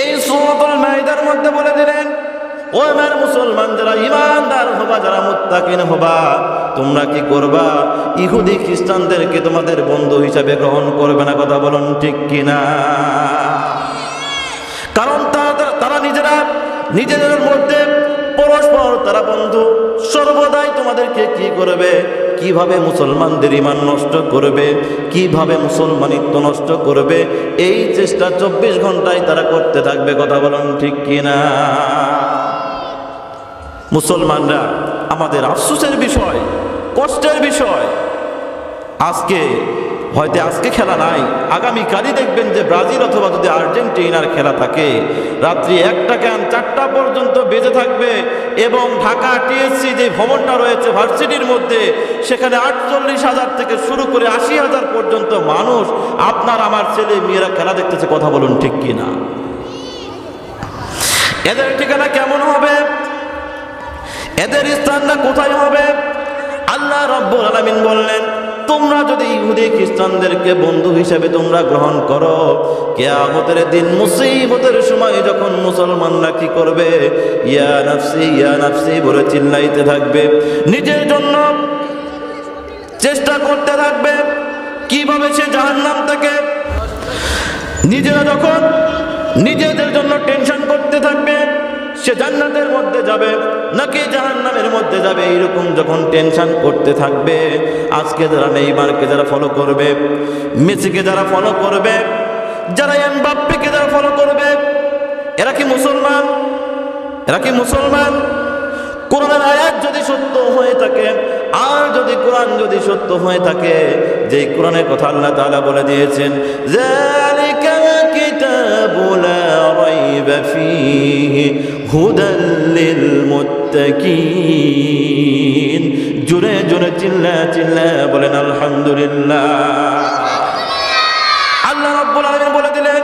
এই সূরাতুল মাইদার মধ্যে বলে দিলেন, ও আমার মুসলমান যারা ঈমানদার হবা, যারা মুত্তাকিন হবা, তোমরা কি করবা? ইহুদি খ্রিস্টানদেরকে তোমাদের বন্ধু হিসাবে গ্রহণ করবে না। কথা বলুন ঠিক কিনা? কারণ তারা নিজেদের মধ্যে পরস্পর তারা বন্ধু। সর্বদাই তোমাদেরকে কি করবে? কিভাবে মুসলমানদের ঈমান নষ্ট করবে, কিভাবে মুসলমানিত্ব নষ্ট করবে, এই চেষ্টা 24 ঘন্টায় তারা করতে থাকবে। কথা বলুন ঠিক কিনা? মুসলমানরা আমাদের আফসোসের বিষয়, কষ্টের বিষয়। আজকে খেলা নাই, আগামীকালই দেখবেন যে ব্রাজিল অথবা যদি আর্জেন্টিনার খেলা থাকে, রাত্রি 1টা কেন 4টা পর্যন্ত বেজে থাকবে। এবং ঢাকা টিএসসি যে ভবনটা রয়েছে ভার্সিটির মধ্যে, সেখানে 48,000 থেকে শুরু করে 80,000 পর্যন্ত মানুষ, আপনার আমার ছেলে মেয়েরা খেলা দেখতেছে। কথা বলুন ঠিক কিনা? এদের ঠিকানা কেমন হবে? এদের স্থানটা কোথায় হবে? আল্লাহ রাব্বুল আলামিন বললেন, তোমরা যদি ইহুদি খ্রিস্টানদেরকে বন্ধু হিসেবে তোমরা গ্রহণ করো, কিয়ামতের দিন মুসিবতের সময় যখন মুসলমানরা কি করবে? ইয়া নাফসি ইয়া নাফসি বলে চিল্লাইতে থাকবে, নিজের জন্য চেষ্টা করতে থাকবে কিভাবে সে জাহান্নাম থেকে নিজেরা যখন নিজেদের জন্য টেনশন করতে থাকবে, সে জান্নাতের মধ্যে যাবে নাকি জাহান্নামের মধ্যে যাবে, এইরকম যখন টেনশন করতে থাকবে। আজকে যারা নেইমারকে যারা ফলো করবে, মেসিকে যারা ফলো করবে, যারা এমবাপ্পেকে যারা ফলো করবে, এরা কি মুসলমান? এরা কি মুসলমান? কোরআনের আয়াত যদি সত্য হয়ে থাকে, আর যদি কোরআন যদি সত্য হয়ে থাকে, যে কোরআনের কথা আল্লাহ তাআলা বলে দিয়েছেন, যালিকাল কিতাবু লা রাইবা ফীহি হুদাল লিল মুত্তাকিন। জোরে জোরে চিল্লা বলেন আলহামদুলিল্লাহ। আল্লাহ রাব্বুল আলামিন বলে দিলেন,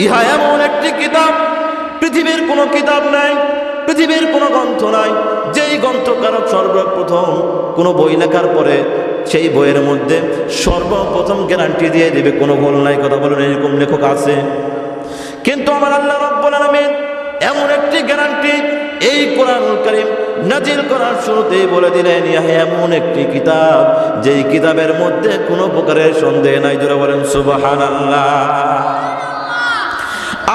ইহা এমন একটি কিতাব, পৃথিবীর কোনো কিতাব নাই, পৃথিবীর কোনো গ্রন্থ নাই, যেই গ্রন্থকারক সর্বপ্রথম কোনো বই লেখার পরে সেই বইয়ের মধ্যে সর্বপ্রথম গ্যারান্টি দিয়ে দেবে কোনো ভুল নাই। কথা বলেন, এরকম লেখক আছে? কিন্তু আমার আল্লাহ রাব্বুল আলামিন এমন একটি গ্যারান্টি এই কোরআনুল কারীম নাজিল করার শুরুতেই বলে দিলেন, ইহা এমন একটি কিতাব, যেই কিতাবের মধ্যে কোনো প্রকারের সন্দেহ নাই। যারা বলেন সুবহানাল্লাহ।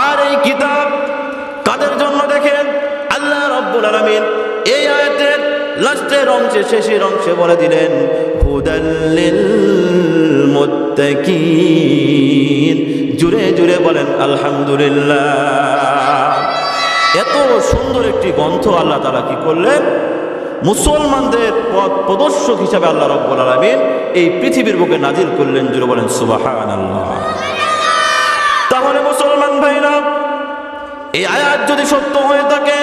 আর এই কিতাব কাদের জন্য? দেখেন আল্লাহ রাব্বুল আলামিন এই আয়াতের লাস্টের অংশে, শেষের অংশে বলে দিলেন, হুদাল লিল মুত্তাকিন। জুড়ে জুড়ে বলেন আলহামদুলিল্লাহ। এত সুন্দর একটি গ্রন্থ আল্লাহ তাআলা কি করলেন? মুসলমানদের পথ প্রদর্শক হিসাবে আল্লাহ রাব্বুল আলামিন এই পৃথিবীর বুকে নাজিল করলেন। জুড়ে বলেন সুবহানাল্লাহ। তাহলে মুসলমান ভাইরা, এই আয়াত যদি সত্য হয়ে থাকে,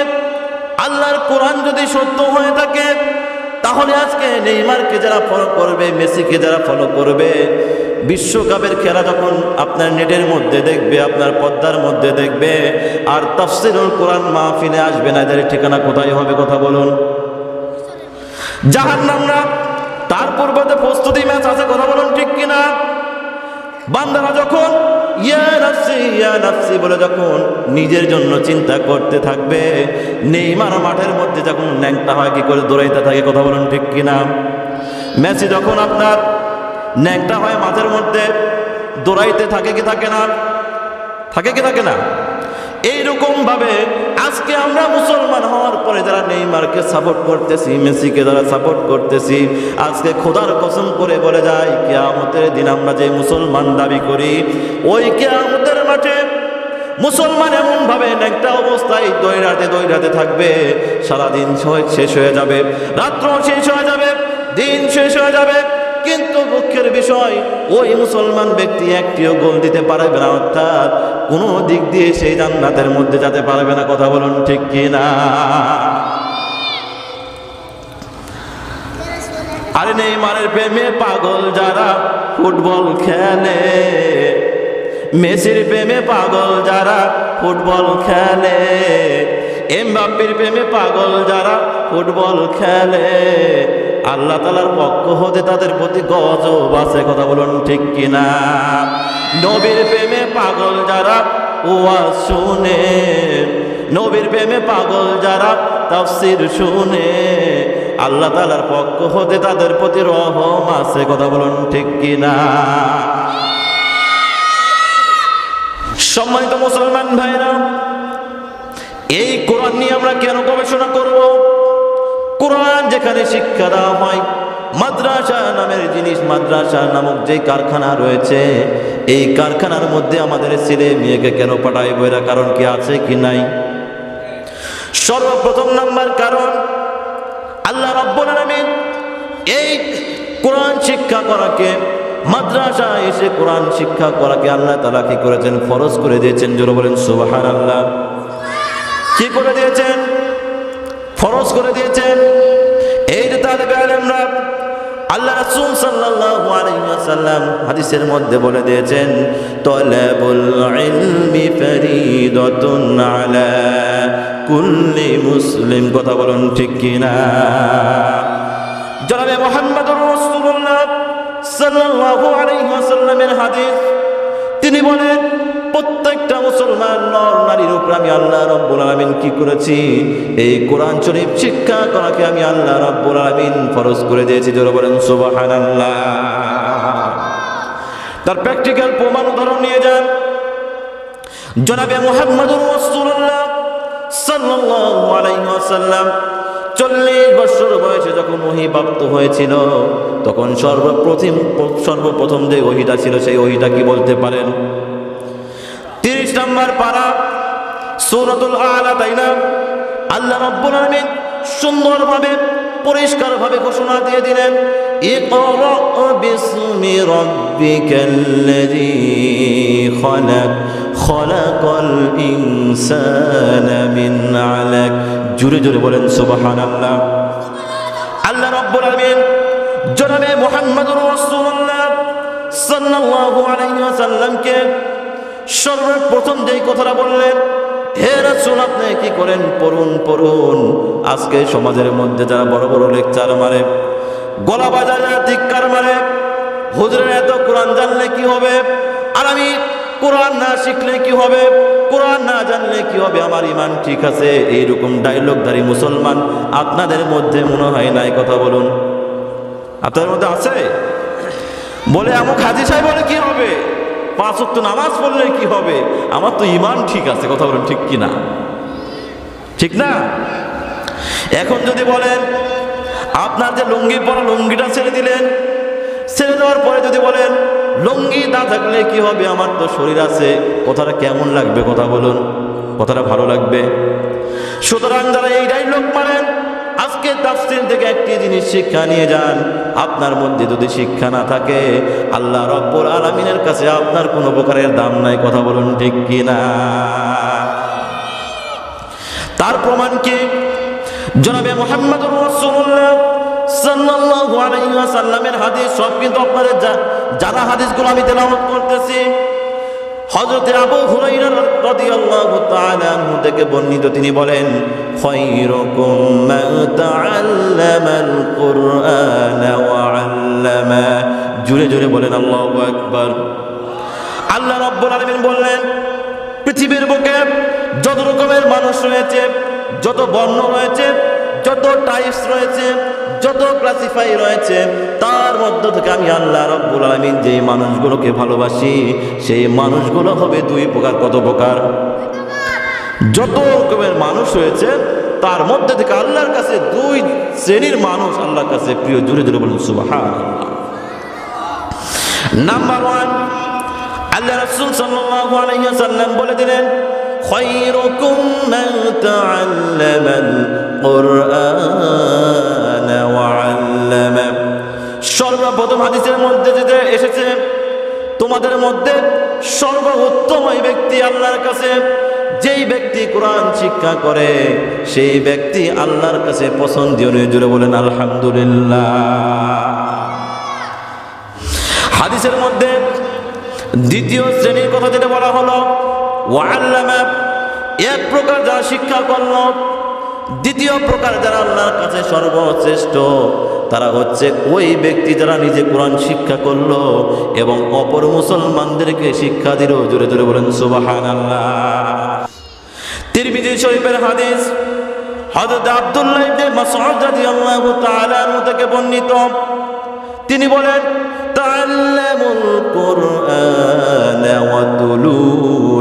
আল্লাহর কোরআন যদি সত্য হয়ে থাকে, তাহলে আজকে নেইমারকে যারা ফলো করবে, মেসিকে যারা ফলো করবে, বিশ্বকাপের খেলা যখন আপনার নেটের মধ্যে দেখবে, আপনার পর্দার মধ্যে দেখবে, আর তাফসীরুল কোরআন মাহফিলে আসবে না, এদের ঠিকানা কোথায় হবে? কথা বলুন। জাহান্নাম না? তার পূর্বে প্রস্তুতি ম্যাচ আছে। কথা বলুন ঠিক কিনা? বান্দারা যখন ইয়া নাফসি বলে যখন নিজের জন্য চিন্তা করতে থাকবে, নেইমার মাঠের মধ্যে যখন ন্যাংটা হয় কি করে দৌড়াইতে থাকে। কথা বলুন ঠিক কিনা? মেসি যখন আপনার ন্যাংটা হয় মাঠের মধ্যে দৌড়াইতে থাকে কি থাকে না? থাকে কি থাকে না? এইরকম ভাবে আজকে আমরা মুসলমান হওয়ার পরে যারা নেইমারকে সাপোর্ট করতেছি, মেসিকে যারা সাপোর্ট করতেছি, আজকে খোদার কসম করে বলে যায়, কিয়ামতের দিন আমরা যে মুসলমান দাবি করি, ওই কিয়ামতের মাঠে মুসলমান এমন ভাবে একটা অবস্থায় দৌড়াতে থাকবে, সারাদিন শেষ হয়ে যাবে, রাত্র শেষ হয়ে যাবে, দিন শেষ হয়ে যাবে, কিন্তু দুঃখের বিষয় ওই মুসলমান ব্যক্তি একটিও গোল দিতে পারবে না, অর্থাৎ কোনো দিক দিয়ে সেই জান্নাতের মধ্যে যেতে পারবে না। কথা বলুন ঠিক কিনা? আরে নেইমারের প্রেমে পাগল যারা ফুটবল খেলে, মেসির প্রেমে পাগল যারা ফুটবল খেলে, এমবাপ্পের প্রেমে পাগল যারা ফুটবল খেলে, আল্লাহ তাআলার পক্ষ হতে তাদের প্রতি গজব আছে। কথা বলুন ঠিক কিনা? নবীর প্রেমে পাগল যারা ওয়াজ শুনে, নবীর প্রেমে পাগল যারা তাফসীর শুনে, আল্লাহ তাআলার পক্ষ হতে তাদের প্রতি রহম আছে। কথা বলুন ঠিক কিনা? সম্মানিত মুসলমান ভাইরা, এই কোরআন নিয়ে আমরা কেন গবেষণা করব? কোরআন যেখানে শিক্ষা দেওয়া হয়, মাদ্রাসা নামের জিনিস, মাদ্রাসা নামক যে কারখানা রয়েছে, এই কারখানার মধ্যে আমাদের ছেলে মেয়েকে কেন পাঠাইব? এর কারণ কি আছে কি নাই? সর্বপ্রথম নাম্বার কারণ, আল্লাহ রাব্বুল আলামিন এই কোরআন শিক্ষা করাকে, মাদ্রাসা এসে কোরআন শিক্ষা করাকে আল্লাহ তাআলা কি করেছেন? ফরজ করে দিয়েছেন। জোরে বলেন সুবহানাল্লাহ। কি করে দিয়েছেন? ফরজ করে দিয়েছেন। এই যে তালেবে আলেমরা, আল্লাহ রাসূল সাল্লাল্লাহু আলাইহি ওয়াসাল্লাম হাদিসের মধ্যে বলে দিয়েছেন, তালাবুল ইলমি ফরিদাতুন আলা কুল্লি মুসলিম। কথা বলুন ঠিক কিনা? জনাবে মুহাম্মদুর রাসূলুল্লাহ সাল্লাল্লাহু আলাইহি ওয়াসাল্লামের হাদিস, তিনি বলেন প্রত্যেকটা মুসলমান নর নারীর উপর আমি আল্লাহ রাব্বুল আলামিন কি করেছি? এই কোরআন শরীফ শিক্ষা করাকে আমি আল্লাহ রাব্বুল আলামিন ফরজ করে দিয়েছি। জোরে বলেন সুবহানাল্লাহ। তার প্র্যাকটিক্যাল প্রমাণ উদাহরণ নিয়ে যান। জনাবে মুহাম্মদুর রাসূলুল্লাহ সাল্লাল্লাহু আলাইহি ওয়াসাল্লাম 40 বছর বয়সে যখন ওহী প্রাপ্ত হয়েছিল, তখন সর্বপ্রথম যে ওহীটা ছিল, সেই ওহীটা কি বলতে পারেন? 30 নম্বর পারা সূরাতুল আলা, তাই না? আল্লাহ রাব্বুল আলামিন সুন্দরভাবে পরিষ্কারভাবে ঘোষণা দিয়ে দিলেন, ইকরা বিসমি রাব্বিকাল্লাযী খালাক খালাকাল ইনসানা মিন আলাক। জোরে জোরে বলেন সুবহানাল্লাহ। আল্লাহ রাব্বুল আলামিন জনাবে মুহাম্মদুর রাসূলুল্লাহ সাল্লাল্লাহু আলাইহি ওয়াসাল্লামকে সর্বপ্রথম যেই কথাটা বললেন, হে রাসূল আপনি কি করেন? পড়ুন। আজকে সমাজের মধ্যে যারা বড় বড় লেকচার মারে, গলা বাজায়, ধিক্কার মারে, হুজুরের এত কোরআন জানলে কি হবে, আর আমি কোরআন না শিখলে কি হবে, কোরআন না জানলে কি হবে, আমার ইমান ঠিক আছে, এইরকম ডায়লগধারী মুসলমান আপনাদের মধ্যে মনে হয় নাই? কথা বলুন, আপনাদের মধ্যে আছে? বলে আমুক হাজী সাহেব বলে কি হবে, 5 ওয়াক্ত নামাজ পড়লে কি হবে, আমার তো ইমান ঠিক আছে। কথা বলুন ঠিক কিনা? ঠিক না? এখন যদি বলেন আপনার যে লুঙ্গি পরা, লুঙ্গিটা ছেড়ে দিলেন, ছেড়ে দেওয়ার পরে যদি বলেন লুঙ্গি না থাকলে কি হবে, আমার তো শরীর আছে, কথাটা কেমন লাগবে? কথা বলুন, কথাটা ভালো লাগবে? সুতরাং যারা এই ডায়লগ মারেন, আজকে তাফসীর থেকে একটি জিনিস শিক্ষা নিয়ে যান। আপনার মধ্যে যদি শিক্ষা না থাকে, আল্লাহ রাব্বুল আলামিনের কাছে আপনার কোনো প্রকারের দাম নাই। কথা বলুন ঠিক কিনা? তার প্রমাণ কি? জনাবে মুহাম্মদুর রাসূলুল্লাহ সাল্লাল্লাহু আলাইহি ওয়াসাল্লামের হাদিস, সব কিন্তু আপনাদের যারা হাদিসগুলো আমি তেলাওয়াত করতেছি, হযরত আবু হুরায়রা রাদিয়াল্লাহু তাআলা আনহু থেকে বর্ণিত, তিনি বলেন, খায়রুকুম মান তাআল্লামাল কুরআনা ওয়া আল্লামা। জোরে জোরে বলেন আল্লাহু আকবার। আল্লাহ রাব্বুল আলামিন বললেন, পৃথিবীর বুকে যত রকমের মানুষ রয়েছে, যত বর্ণ রয়েছে, যত টাইপস রয়েছে, যত ক্লাসিফাই রয়েছে, তার মধ্য থেকে আমি আল্লাহ রাব্বুল আলামিন যে মানুষগুলোকে ভালোবাসি, সেই মানুষগুলো হবে 2 প্রকার। কত প্রকার? যত রকমের মানুষ রয়েছে, তার মধ্যে থেকে আল্লাহর কাছে 2 শ্রেণীর মানুষ আল্লাহর কাছে প্রিয়। জোরে জোরে বলুন সুবহানাল্লাহ। নাম্বার 1, আল্লাহ রাসূল সাল্লাল্লাহু আলাইহি ওয়াসাল্লাম বলে দিলেন, খায়রুকুম মান তাআল্লামাল কুরআনা ওয়া আল্লামা। সর্বপ্রথম হাদিসের মধ্যে যেটা এসেছে, তোমাদের মধ্যে সর্বোত্তম ওই ব্যক্তি আল্লাহর কাছে, যেই ব্যক্তি কোরআন শিক্ষা করে, সেই ব্যক্তি আল্লাহর কাছে পছন্দনীয়। জোরে বলেন আলহামদুলিল্লাহ। হাদিসের মধ্যে দ্বিতীয় শ্রেণীর কথা যেটা বলা হলো, ওয়া আল্লামা, এক প্রকার যারা শিক্ষা করল, দ্বিতীয় প্রকার যারা আল্লাহর কাছে সর্বশ্রেষ্ঠ, তারা হচ্ছে ওই ব্যক্তি যারা নিজে কোরআন শিক্ষা করলো এবং অপর মুসলমানদেরকে শিক্ষা দিল। জোরে জোরে বলেন সুবহানাল্লাহ। তিরমিজি শরীফের হাদিস, হযরত আব্দুল্লাহ ইবনে মাসউদ রাদিয়াল্লাহু তাআলা আনহু থেকে বর্ণিত, তিনি বলেন, তাআল্লামুল কুরআন ওয়া তুলু।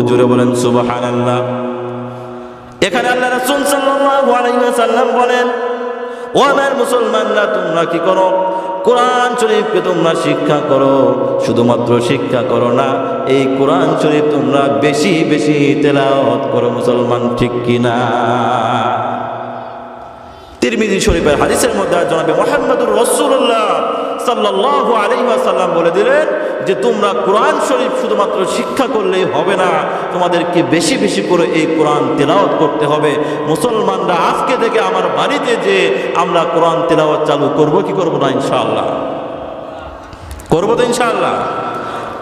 জোরে বলেন সুবহানাল্লাহ। এখানে আল্লাহ রাসূল সাল্লাল্লাহু আলাইহি ওয়াসাল্লাম বলেন, ও আমার মুসলমানরা, তোমরা কি করো? কোরআন শরীফকে তোমরা শিক্ষা করো। শুধুমাত্র শিক্ষা করো না, এই কোরআন শরীফ তোমরা বেশি বেশি তেলাওয়াত করো। মুসলমান ঠিক কিনা? তিরমিজি শরীফের হাদিসের মধ্যে জনাবে মুহাম্মদুর রাসূলুল্লাহ সাল্লাল্লাহু আলাইহি ওয়াসাল্লাম বলে দিলেন যে তোমরা কোরআন শরীফ শুধুমাত্র শিক্ষা করলেই হবে না, তোমাদেরকে বেশি বেশি করে এই কোরআন তেলাওয়াত করতে হবে। মুসলমানরা আজকে থেকে আমার বাড়িতে যে আমরা কোরআন তেলাওয়াত চালু করব কি করব না? ইনশাআল্লাহ করব তো ইনশাআল্লাহ।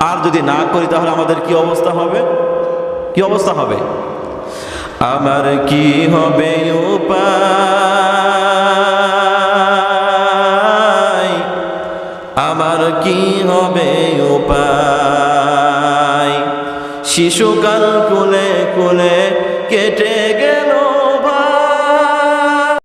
আর যদি না করি তাহলে আমাদের কি অবস্থা হবে? কি অবস্থা হবে? আমার কি হবে উপায়, আমার কি হবে উপায়, শিশুকাল কোলে কোলে কেটে গেল